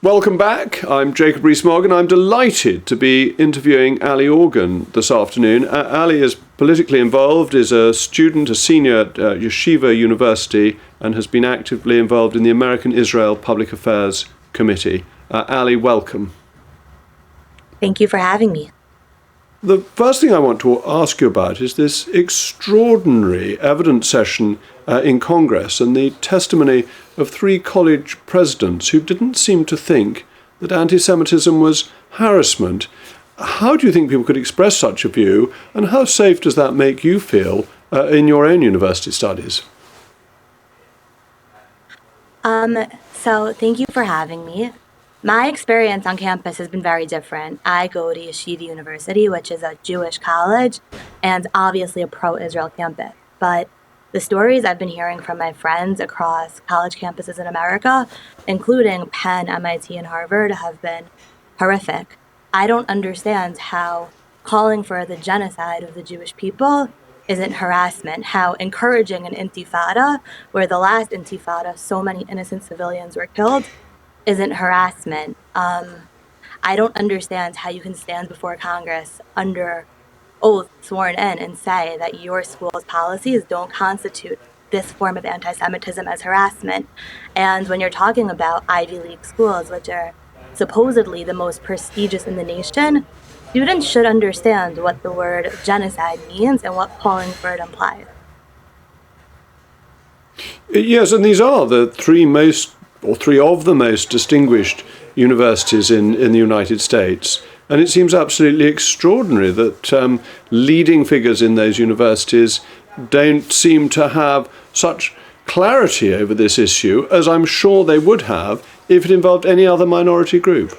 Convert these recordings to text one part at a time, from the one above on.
Welcome back. I'm Jacob Rees-Mogg, and I'm delighted to be interviewing Allie Orgen this afternoon. Allie is politically involved, is a student, a senior at Yeshiva University, and has been actively involved in the American Israel Public Affairs Committee. Allie, welcome. Thank you for having me. The first thing I want to ask you about is this extraordinary evidence session in Congress and the testimony of 3 college presidents who didn't seem to think that anti-Semitism was harassment. How do you think people could express such a view, and how safe does that make you feel in your own university studies? So thank you for having me. My experience on campus has been very different. I go to Yeshiva University, which is a Jewish college, and obviously a pro-Israel campus. But the stories I've been hearing from my friends across college campuses in America, including Penn, MIT, and Harvard, have been horrific. I don't understand how calling for the genocide of the Jewish people isn't harassment, how encouraging an intifada, where the last intifada so many innocent civilians were killed, isn't harassment. I don't understand how you can stand before Congress under oath, sworn in, and say that your school's policies don't constitute this form of anti-Semitism as harassment. And when you're talking about Ivy League schools, which are supposedly the most prestigious in the nation, students should understand what the word genocide means and what calling for it implies. Yes, and these are the three of the most distinguished universities in the United States. And it seems absolutely extraordinary that leading figures in those universities don't seem to have such clarity over this issue as I'm sure they would have if it involved any other minority group.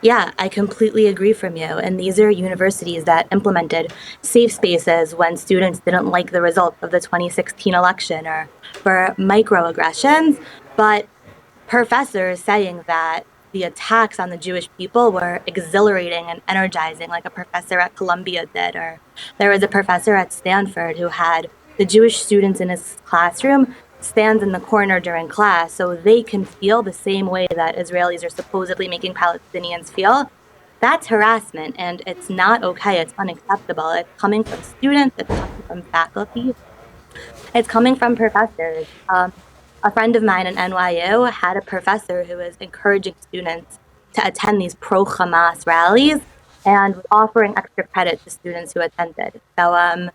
Yeah, I completely agree from you. And these are universities that implemented safe spaces when students didn't like the result of the 2016 election or for microaggressions. But professors saying that the attacks on the Jewish people were exhilarating and energizing, like a professor at Columbia did, or there was a professor at Stanford who had the Jewish students in his classroom stand in the corner during class so they can feel the same way that Israelis are supposedly making Palestinians feel. That's harassment, and it's not okay. It's unacceptable. It's coming from students, it's coming from faculty, it's coming from professors. A friend of mine at NYU had a professor who was encouraging students to attend these pro-Hamas rallies and was offering extra credit to students who attended. So,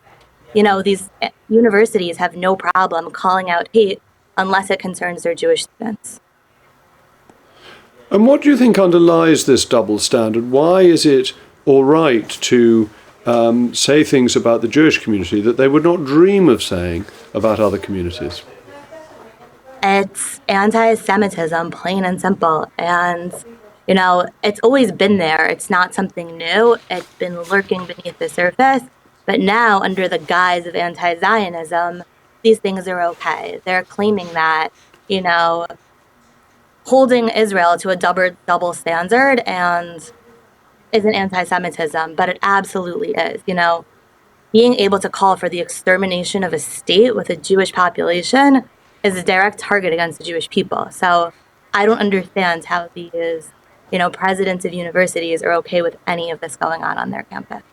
these universities have no problem calling out hate unless it concerns their Jewish students. And what do you think underlies this double standard? Why is it all right to say things about the Jewish community that they would not dream of saying about other communities? It's anti-Semitism, plain and simple. And, it's always been there. It's not something new. It's been lurking beneath the surface. But now, under the guise of anti-Zionism, these things are okay. They're claiming that, holding Israel to a double standard and isn't anti-Semitism, but it absolutely is. Being able to call for the extermination of a state with a Jewish population is a direct target against the Jewish people. So I don't understand how these, presidents of universities are okay with any of this going on their campus.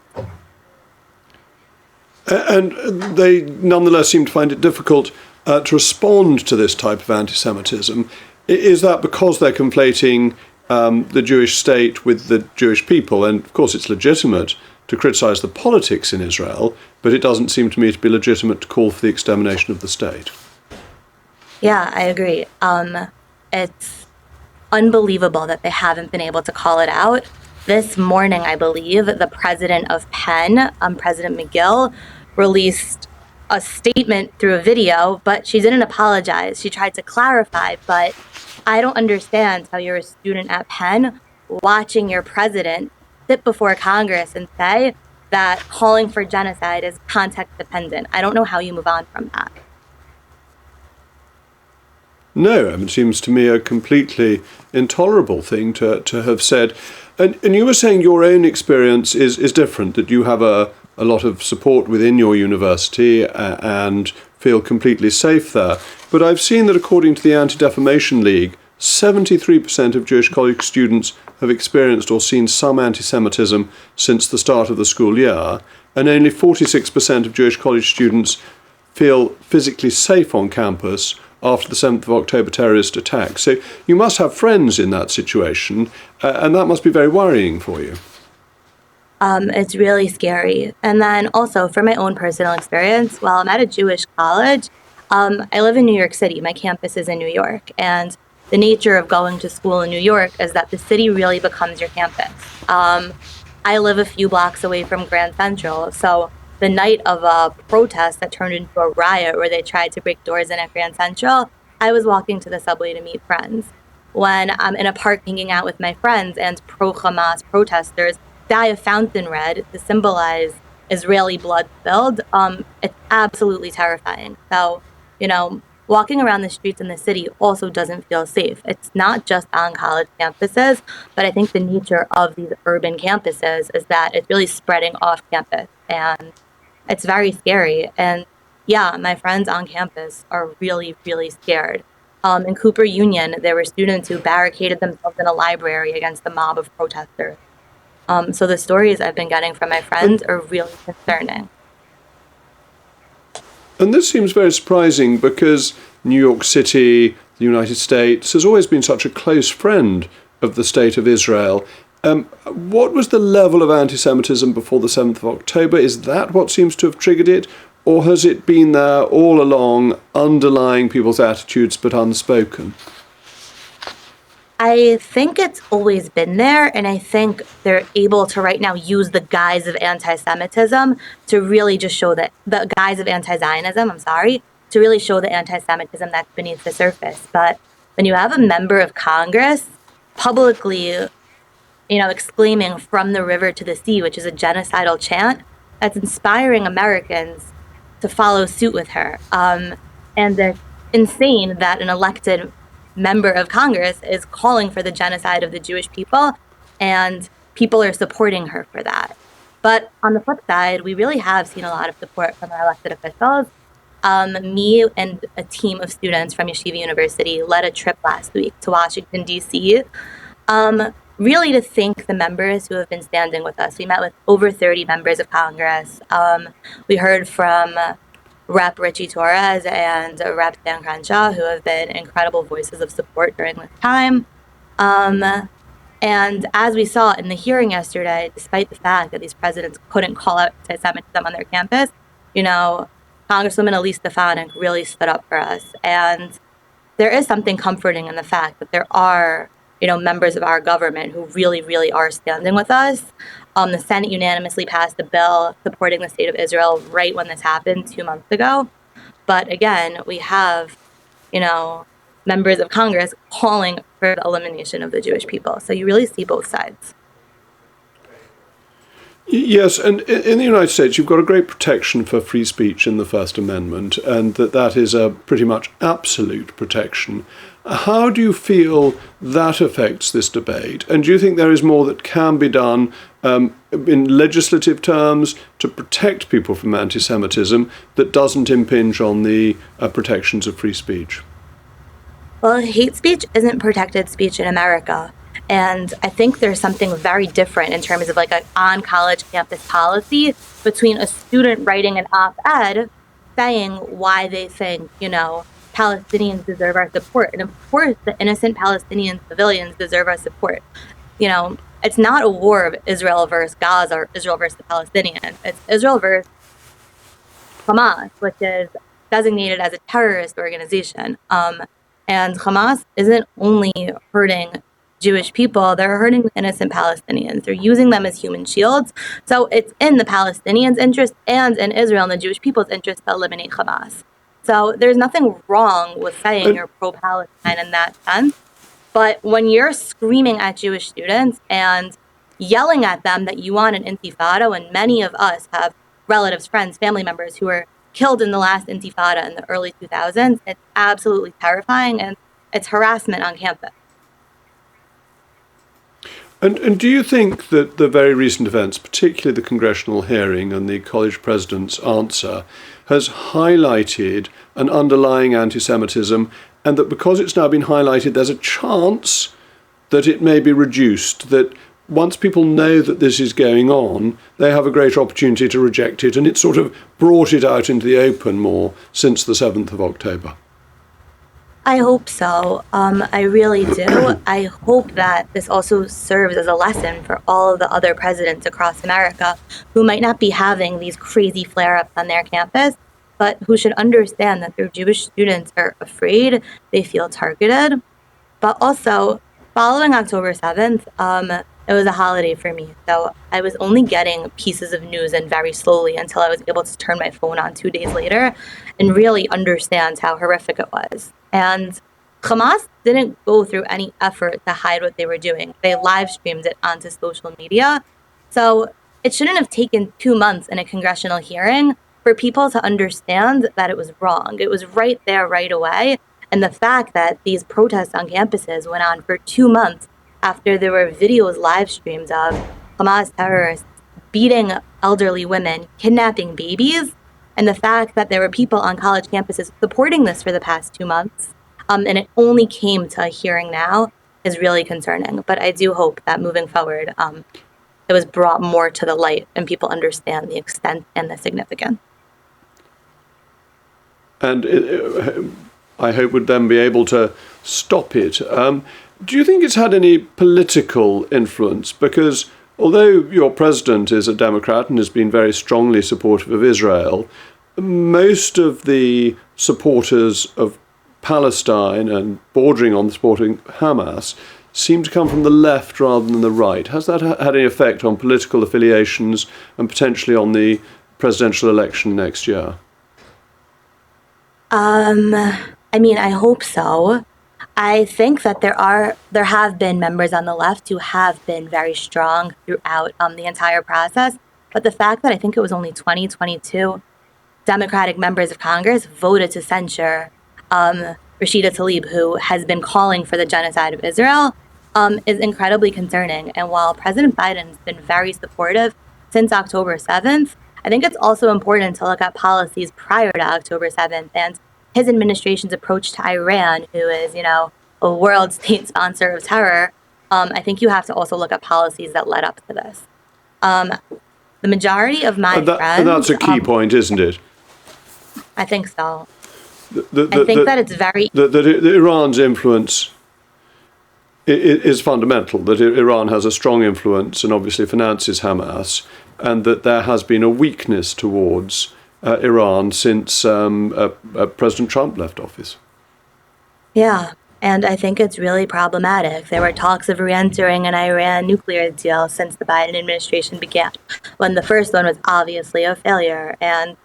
And they nonetheless seem to find it difficult to respond to this type of anti-Semitism. Is that because they're conflating the Jewish state with the Jewish people? And of course it's legitimate to criticize the politics in Israel, but it doesn't seem to me to be legitimate to call for the extermination of the state. Yeah, I agree. It's unbelievable that they haven't been able to call it out. This morning, I believe, the president of Penn, President McGill, released a statement through a video, but she didn't apologize. She tried to clarify, but I don't understand how you're a student at Penn watching your president sit before Congress and say that calling for genocide is context dependent. I don't know how you move on from that. No, it seems to me a completely intolerable thing to have said. And you were saying your own experience is different, that you have a lot of support within your university and feel completely safe there. But I've seen that according to the Anti-Defamation League, 73% of Jewish college students have experienced or seen some anti-Semitism since the start of the school year, and only 46% of Jewish college students feel physically safe on campus after the 7th of October terrorist attack. So you must have friends in that situation, and that must be very worrying for you. It's really scary. And then also, for my own personal experience, while I'm at a Jewish college, I live in New York City. My campus is in New York. And the nature of going to school in New York is that the city really becomes your campus. I live a few blocks away from Grand Central. So the night of a protest that turned into a riot where they tried to break doors in at Grand Central, I was walking to the subway to meet friends. When I'm in a park hanging out with my friends and pro-Hamas protesters dye a fountain red to symbolize Israeli blood spilled, it's absolutely terrifying. So, walking around the streets in the city also doesn't feel safe. It's not just on college campuses, but I think the nature of these urban campuses is that it's really spreading off campus, and it's very scary. And yeah, my friends on campus are really, really scared. In Cooper Union, there were students who barricaded themselves in a library against the mob of protesters. So the stories I've been getting from my friends are really concerning. And this seems very surprising because New York City, the United States, has always been such a close friend of the State of Israel. What was the level of anti-Semitism before the 7th of October? Is that what seems to have triggered it? Or has it been there all along, underlying people's attitudes but unspoken? I think it's always been there, and I think they're able to right now use the guise of anti-Semitism to really just show that the guise of anti-Zionism, to really show the anti-Semitism that's beneath the surface. But when you have a member of Congress publicly, exclaiming "from the river to the sea," which is a genocidal chant, that's inspiring Americans to follow suit with her. And it's insane that an elected member of Congress is calling for the genocide of the Jewish people, and people are supporting her for that. But on the flip side, we really have seen a lot of support from our elected officials. Me and a team of students from Yeshiva University led a trip last week to Washington, D.C., really to thank the members who have been standing with us. We met with over 30 members of Congress. We heard from Rep. Richie Torres and Rep. Dan Crenshaw, who have been incredible voices of support during this time. And as we saw in the hearing yesterday, despite the fact that these presidents couldn't call out anti-Semitism on their campus, Congresswoman Elise Stefanik really stood up for us. And there is something comforting in the fact that there are, members of our government who really, really are standing with us. The Senate unanimously passed a bill supporting the state of Israel right when this happened 2 months ago. But again, we have, members of Congress calling for the elimination of the Jewish people. So you really see both sides. Yes, and in the United States, you've got a great protection for free speech in the First Amendment, and that is a pretty much absolute protection. How do you feel that affects this debate? And do you think there is more that can be done in legislative terms to protect people from anti-Semitism that doesn't impinge on the protections of free speech? Well, hate speech isn't protected speech in America. And I think there's something very different in terms of like an on-college campus policy between a student writing an op-ed saying why they think, Palestinians deserve our support. And of course, the innocent Palestinian civilians deserve our support. It's not a war of Israel versus Gaza or Israel versus the Palestinians. It's Israel versus Hamas, which is designated as a terrorist organization. And Hamas isn't only hurting Jewish people, they're hurting innocent Palestinians. They're using them as human shields. So it's in the Palestinians' interest and in Israel and the Jewish people's interest to eliminate Hamas. So there's nothing wrong with saying you're pro-Palestine in that sense. But when you're screaming at Jewish students and yelling at them that you want an intifada, when many of us have relatives, friends, family members who were killed in the last intifada in the early 2000s, it's absolutely terrifying, and it's harassment on campus. And do you think that the very recent events, particularly the congressional hearing and the college president's answer, has highlighted an underlying anti-Semitism and that because it's now been highlighted, there's a chance that it may be reduced, that once people know that this is going on, they have a greater opportunity to reject it, and it's sort of brought it out into the open more since the 7th of October. I hope so. I really do. I hope that this also serves as a lesson for all of the other presidents across America who might not be having these crazy flare-ups on their campus, but who should understand that their Jewish students are afraid, they feel targeted. But also, following October 7th, it was a holiday for me. So I was only getting pieces of news and very slowly until I was able to turn my phone on 2 days later and really understand how horrific it was. And Hamas didn't go through any effort to hide what they were doing. They live streamed it onto social media. So it shouldn't have taken 2 months in a congressional hearing for people to understand that it was wrong. It was right there, right away. And the fact that these protests on campuses went on for 2 months after there were videos live streamed of Hamas terrorists beating elderly women, kidnapping babies, and the fact that there were people on college campuses supporting this for the past 2 months, and it only came to a hearing now, is really concerning. But I do hope that moving forward, it was brought more to the light and people understand the extent and the significance. And I hope would then be able to stop it. Do you think it's had any political influence? Because although your president is a Democrat and has been very strongly supportive of Israel, most of the supporters of Palestine and bordering on supporting Hamas seem to come from the left rather than the right. Has that had any effect on political affiliations and potentially on the presidential election next year? I mean, I hope so. I think that there have been members on the left who have been very strong throughout the entire process. But the fact that I think it was only 22 Democratic members of Congress voted to censure Rashida Tlaib, who has been calling for the genocide of Israel, is incredibly concerning. And while President Biden's been very supportive since October 7th, I think it's also important to look at policies prior to October 7th and his administration's approach to Iran, who is, a world state sponsor of terror. I think you have to also look at policies that led up to this. The majority of my friends... And that's a key point, isn't it? I think so. I think that it's very... That Iran's influence is fundamental, that Iran has a strong influence and obviously finances Hamas, and that there has been a weakness towards Iran since President Trump left office. Yeah, and I think it's really problematic. There were talks of re-entering an Iran nuclear deal since the Biden administration began, when the first one was obviously a failure. And,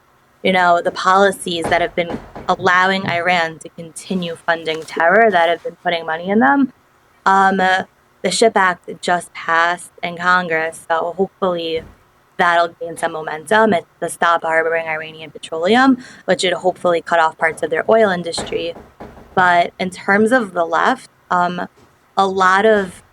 the policies that have been allowing Iran to continue funding terror, that have been putting money in them, the SHIP Act just passed in Congress, so hopefully that'll gain some momentum. It's the Stop Harboring Iranian Petroleum, which would hopefully cut off parts of their oil industry. But in terms of the left, a lot of,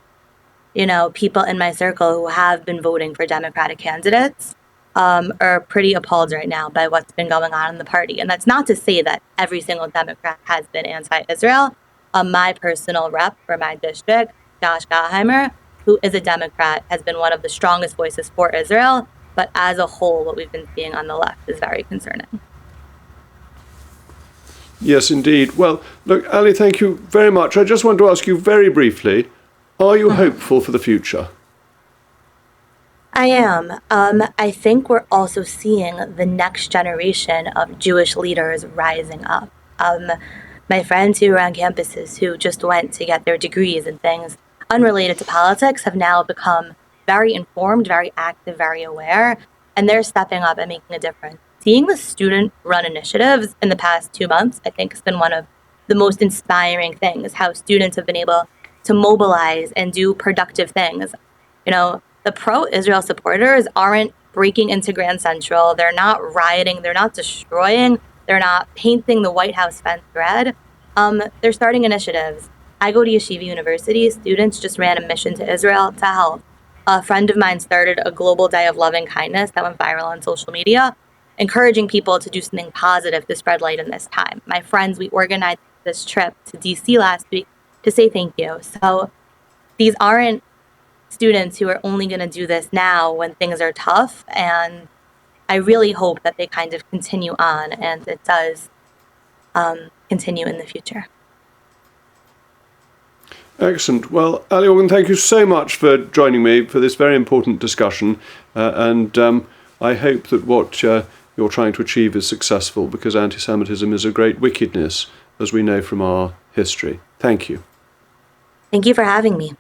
people in my circle who have been voting for Democratic candidates are pretty appalled right now by what's been going on in the party. And that's not to say that every single Democrat has been anti-Israel. My personal rep for my district, Josh Gottheimer, who is a Democrat, has been one of the strongest voices for Israel. But as a whole, what we've been seeing on the left is very concerning. Yes, indeed. Well, look, Allie, thank you very much. I just want to ask you very briefly, are you hopeful for the future? I am. I think we're also seeing the next generation of Jewish leaders rising up. My friends who are on campuses who just went to get their degrees and things unrelated to politics have now become very informed, very active, very aware, and they're stepping up and making a difference. Seeing the student-run initiatives in the past 2 months, I think, has been one of the most inspiring things, how students have been able to mobilize and do productive things. The pro-Israel supporters aren't breaking into Grand Central. They're not rioting. They're not destroying. They're not painting the White House fence red. They're starting initiatives. I go to Yeshiva University. Students just ran a mission to Israel to help. A friend of mine started a global day of loving kindness that went viral on social media, encouraging people to do something positive to spread light in this time. My friends, we organized this trip to DC last week to say thank you. So these aren't students who are only going to do this now when things are tough. And I really hope that they kind of continue on, and it does continue in the future. Excellent. Well, Allie Orgen, thank you so much for joining me for this very important discussion. And I hope that what you're trying to achieve is successful, because anti-Semitism is a great wickedness, as we know from our history. Thank you. Thank you for having me.